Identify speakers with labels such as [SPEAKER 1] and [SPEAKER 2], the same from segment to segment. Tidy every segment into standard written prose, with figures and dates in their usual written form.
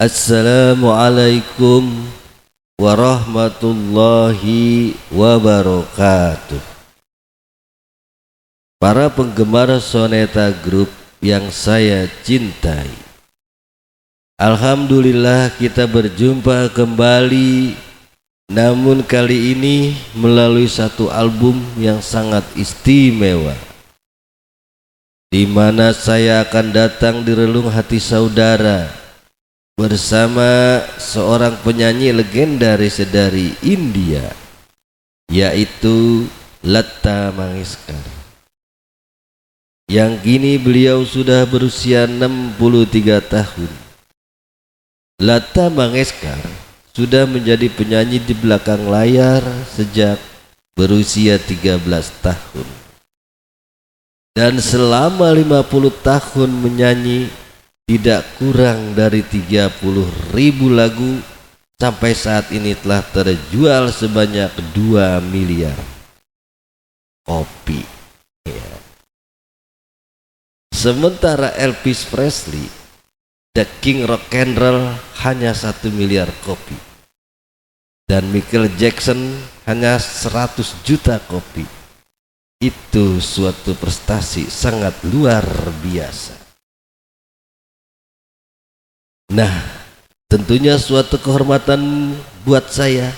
[SPEAKER 1] Assalamualaikum warahmatullahi wabarakatuh. Para penggemar Soneta Group yang saya cintai, alhamdulillah kita berjumpa kembali, namun kali ini melalui satu album yang sangat istimewa, di mana saya akan datang di relung hati saudara bersama seorang penyanyi legendaris dari India, yaitu Lata Mangeshkar, yang kini beliau sudah berusia 63 tahun. Lata Mangeshkar sudah menjadi penyanyi di belakang layar sejak berusia 13 tahun, dan selama 50 tahun menyanyi tidak kurang dari 30.000 lagu. Sampai saat ini telah terjual sebanyak 2 miliar kopi ya. Sementara Elvis Presley, The King Rock and Roll, hanya 1 miliar kopi, dan Michael Jackson hanya 100 juta kopi. Itu suatu prestasi sangat luar biasa. Nah, tentunya suatu kehormatan buat saya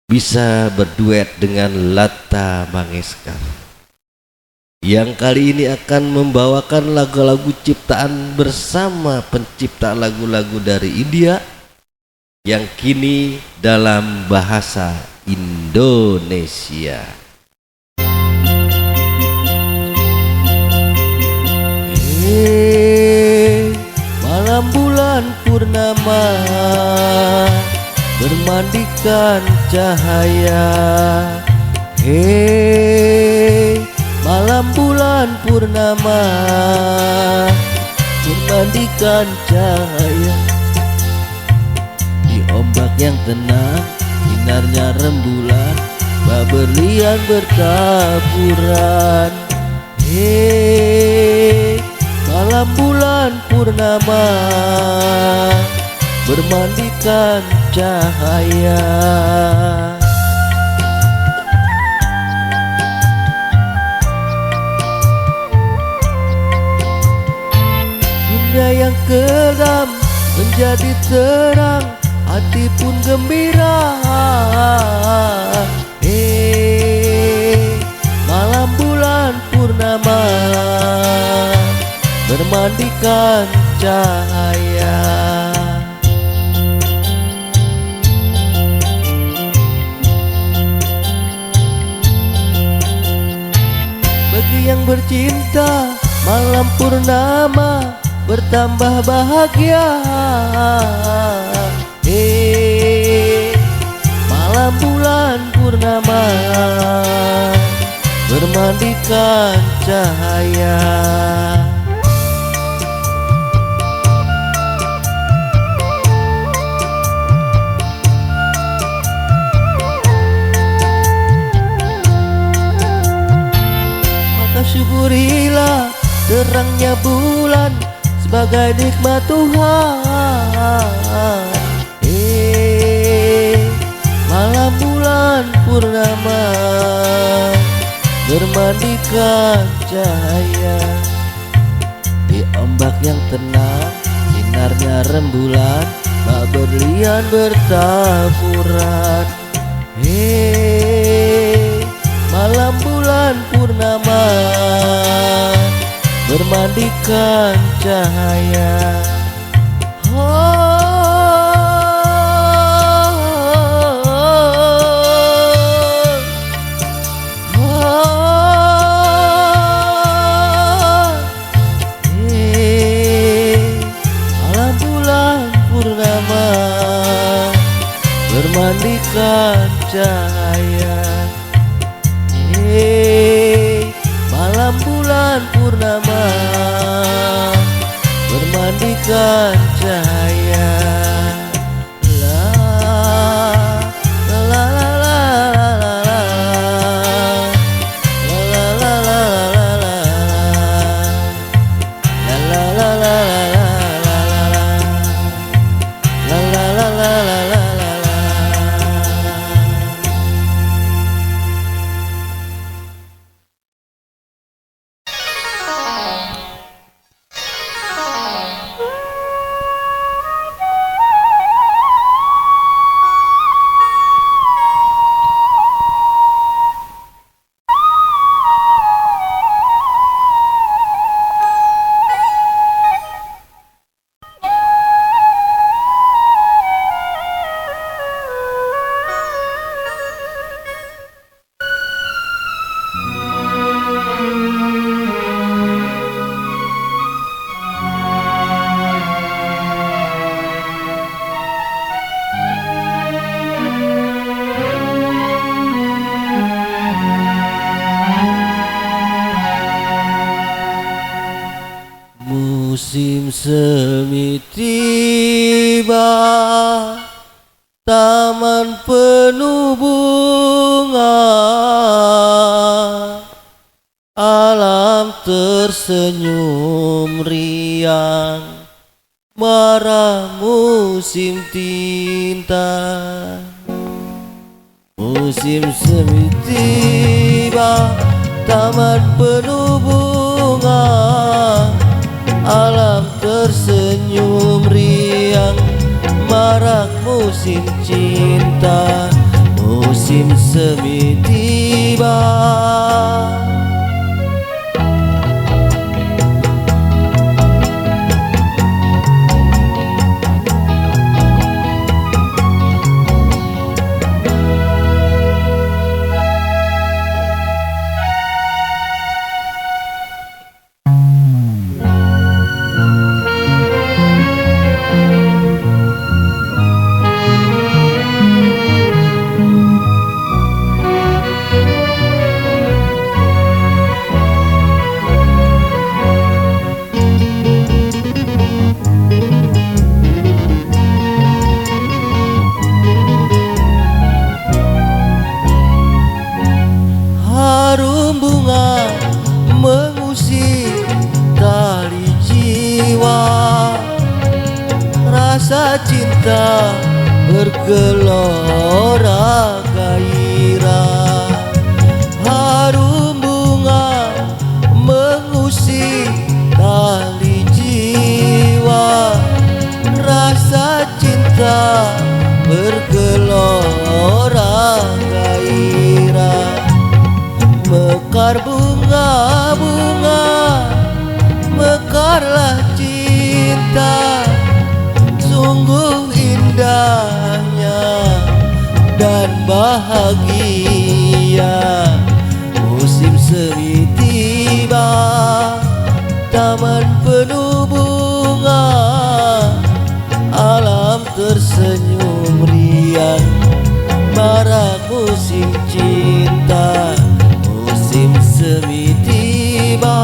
[SPEAKER 1] bisa berduet dengan Lata Mangeshkar, yang kali ini akan membawakan lagu-lagu ciptaan bersama pencipta lagu-lagu dari India yang kini dalam bahasa Indonesia. Malam bulan purnama bermandikan cahaya. Malam bulan purnama bermandikan cahaya. Di ombak yang tenang, sinarnya rembulan, berlian bertaburan. Malam bulan purnama bermandikan cahaya. Dunia yang kelam menjadi terang, hati pun gembira. Malam bulan purnama bermandikan cahaya. Bagi yang bercinta, malam purnama bertambah bahagia. Malam bulan purnama bermandikan cahaya. Syukurilah terangnya bulan sebagai nikmat Tuhan. Malam bulan purnama bermandikan cahaya. Di ombak yang tenang, sinarnya rembulan, berlian bertaburan. Malam bulan purnama bermandikan cahaya. Malam bulan purnama bermandikan cahaya. Malam bulan purnama bermandikan cahaya. La la la la la la la la la la la la la la la la la la. tiba, taman penuh bunga, alam tersenyum riang, marah musim tinta. Musim semi tiba, taman penuh bunga, alam tersenyum riang, marak musim cinta. Musim semi tiba. Harum bunga mengusik tali jiwa, rasa cinta bergelora gairah. Harum bunga mengusik tali jiwa, rasa cinta bergelora gairah. Mekar bunga-bunga, mekarlah cinta, sungguh indahnya dan bahagia. Musim semi tiba, taman penuh bunga, alam tersenyum riang, marak musim cinta. Musim semi tiba.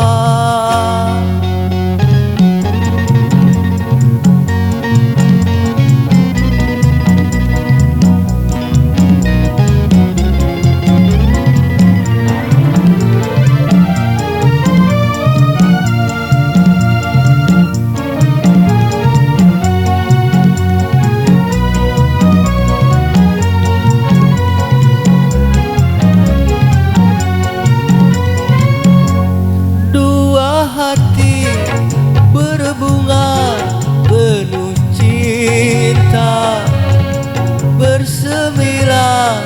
[SPEAKER 1] Hati berbunga penuh cinta, bersemilah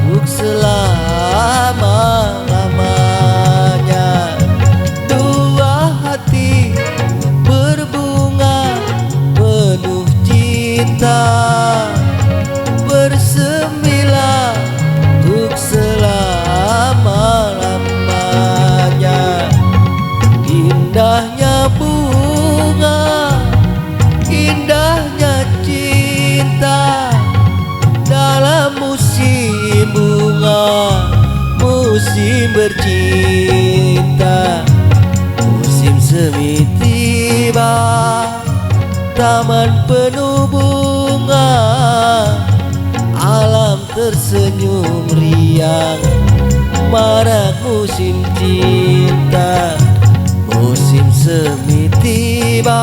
[SPEAKER 1] untuk selama-lamanya. Dua hati berbunga penuh cinta, bersemilah untuk selama-lamanya. Indahnya bunga, indahnya cinta, dalam musim bunga, musim bercinta. Musim semi tiba, taman penuh bunga, alam tersenyum riang, marak musim cinta. Musim semi tiba.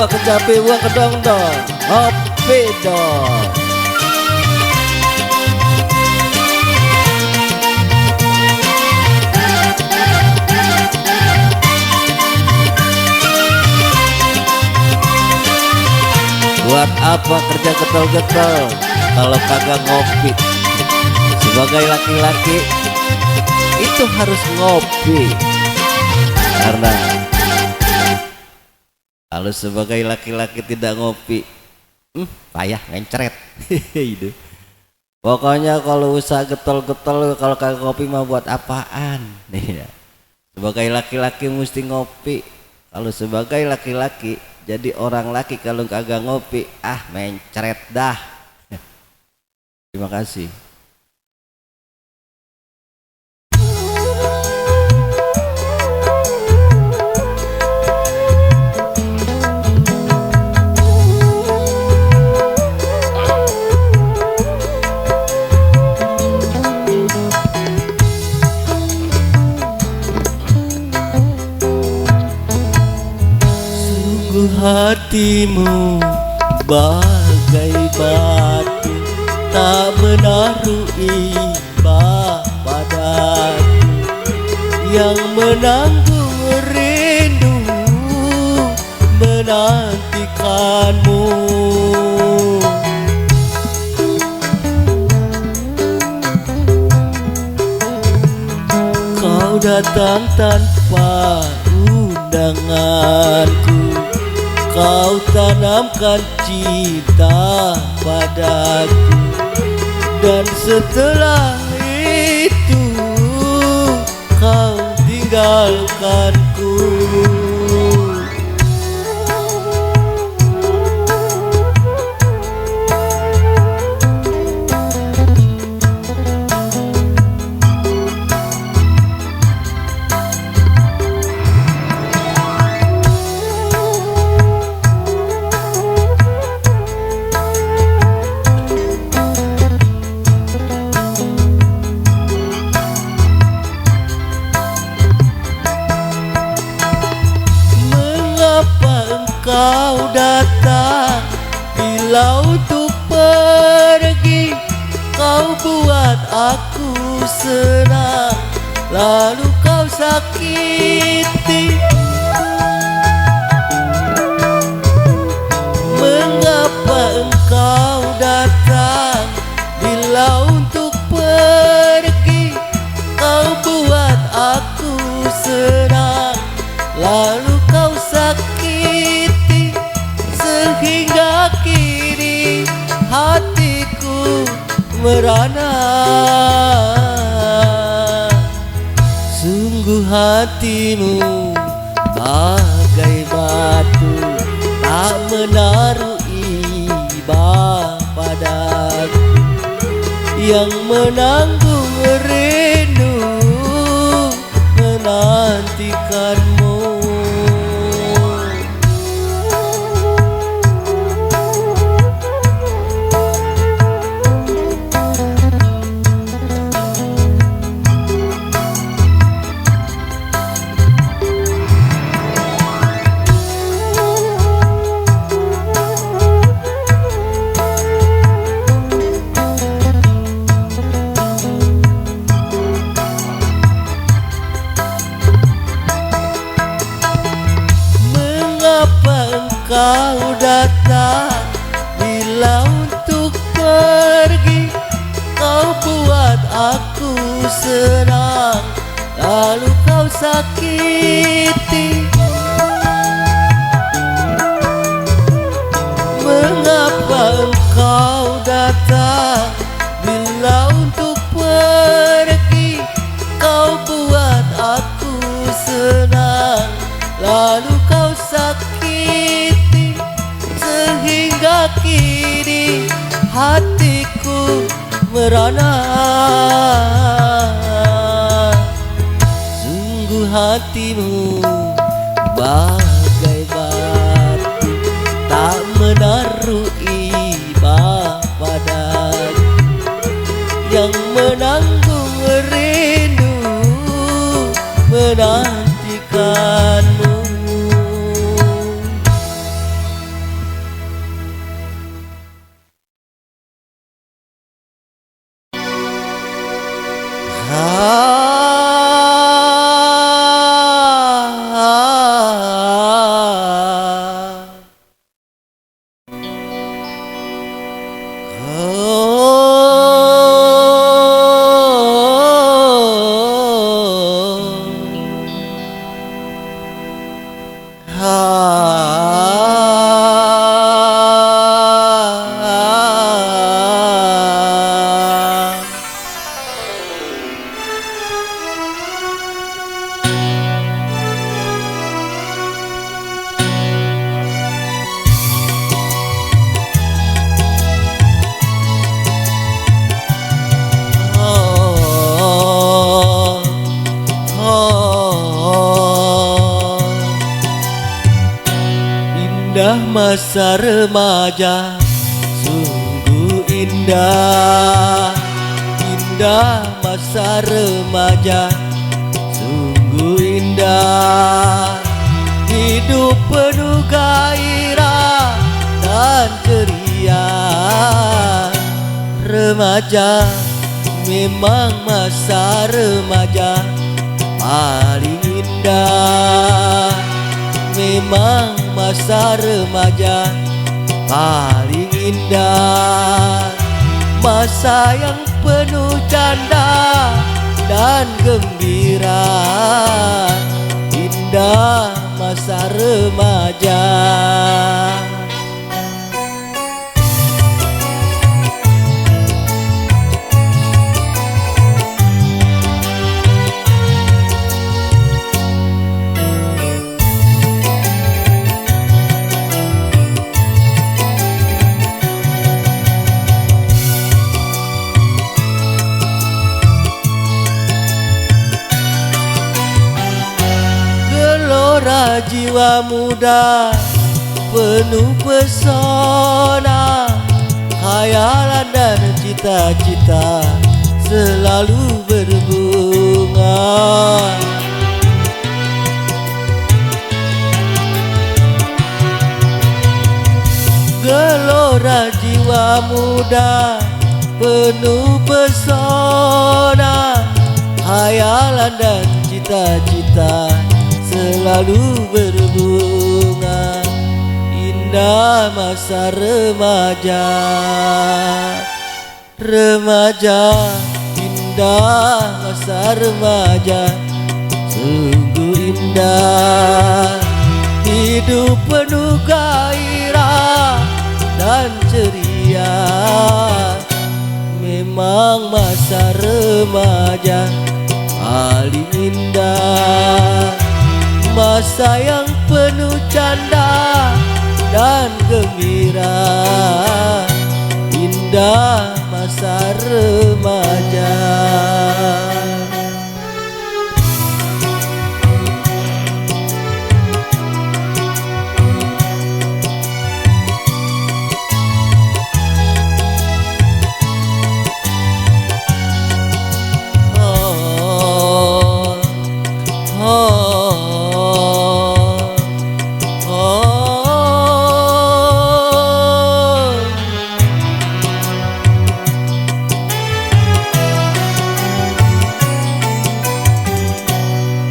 [SPEAKER 1] buah kecapi, buah kedong dong, ngopi dong. Buat apa kerja getol-getol kalau kagak ngopi? Sebagai laki-laki itu harus ngopi, karena kalau sebagai laki-laki tidak ngopi, payah ngencret. Pokoknya kalau usaha getol-getol kalau kagak ngopi mah buat apaan? Nih, sebagai laki-laki mesti ngopi. Kalau sebagai laki-laki jadi orang laki kalau kagak ngopi, mencret dah. Terima kasih. Hatimu bagai batu, tak menaruh iba padaku, yang menanggung rindu menantikanmu. Kau datang tanpa undanganku, kau tanamkan cinta padaku, dan setelah itu kau tinggalkanku. Kau datang bila untuk pergi, kau buat aku senang, lalu kau sakiti. Mengapa engkau datang bila untuk pergi, kau buat aku senang, lalu kau sakiti, sehingga kini hatiku merana. Sungguh hatimu bagai batu, tak menaruh iba padaku, yang menanggung rindu menantikanmu. Kau datang bila untuk pergi, kau buat aku senang, lalu kau sakiti. Mengapa engkau datang bila untuk pergi, kau buat aku senang, lalu kau sakiti, sehingga kini hatiku merana. Sungguh hatimu bagai batu, tak menaruh iba padaku, yang menanggung rindu menantikanmu.
[SPEAKER 2] Indah masa remaja, sungguh indah. Indah masa remaja, sungguh indah. Hidup penuh gairah dan ceria. Remaja memang masa remaja paling indah. Memang masa remaja paling indah. Masa yang penuh canda dan gembira. Indah masa remaja. Gelora jiwa muda penuh pesona, khayalan dan cita-cita selalu berbunga. Gelora jiwa muda penuh pesona, khayalan dan cita-cita selalu berbunga. Indah masa remaja. Remaja, indah masa remaja, sungguh indah. Hidup penuh gairah dan ceria. Memang masa remaja paling indah. Masa yang penuh canda dan gembira. Indah masa remaja.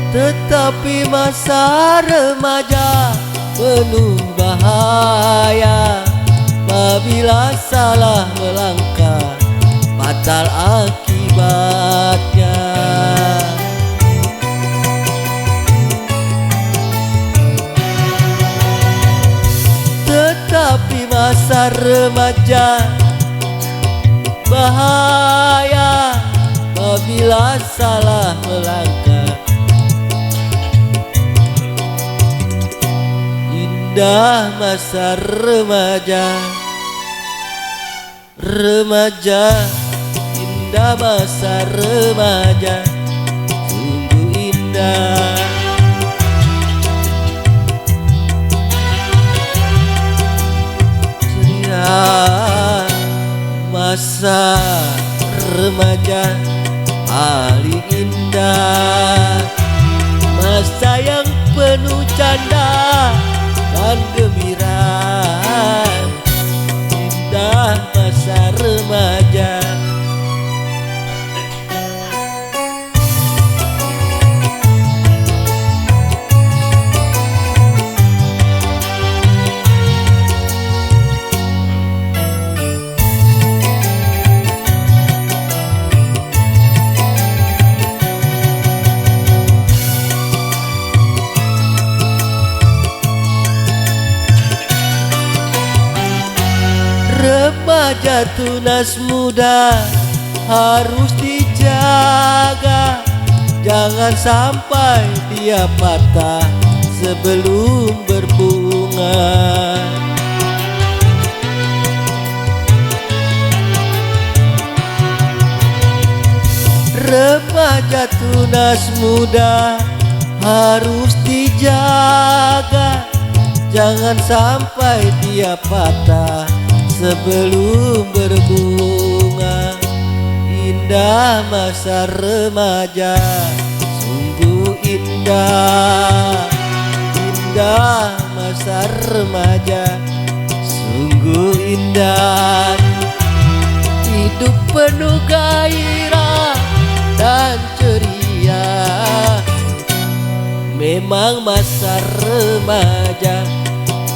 [SPEAKER 2] Tetapi masa remaja penuh bahaya. Apabila salah melangkah, fatal akibatnya. Tetapi masa remaja bahaya. Apabila salah melangkah, indah masa remaja. Remaja, indah masa remaja, sungguh indah. Ceria masa remaja paling indah. Masa yang penuh canda dan gembira. Indah masa remaja. Remaja tunas muda harus dijaga, jangan sampai dia patah sebelum berbunga. Remaja tunas muda harus dijaga, jangan sampai dia patah sebelum berbunga. Indah masa remaja, sungguh indah. Indah masa remaja, sungguh indah. Hidup penuh gairah dan ceria, memang masa remaja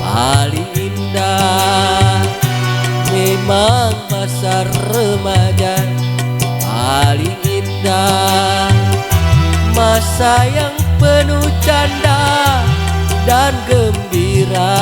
[SPEAKER 2] paling indah. Memang masa remaja paling indah, masa yang penuh canda dan gembira.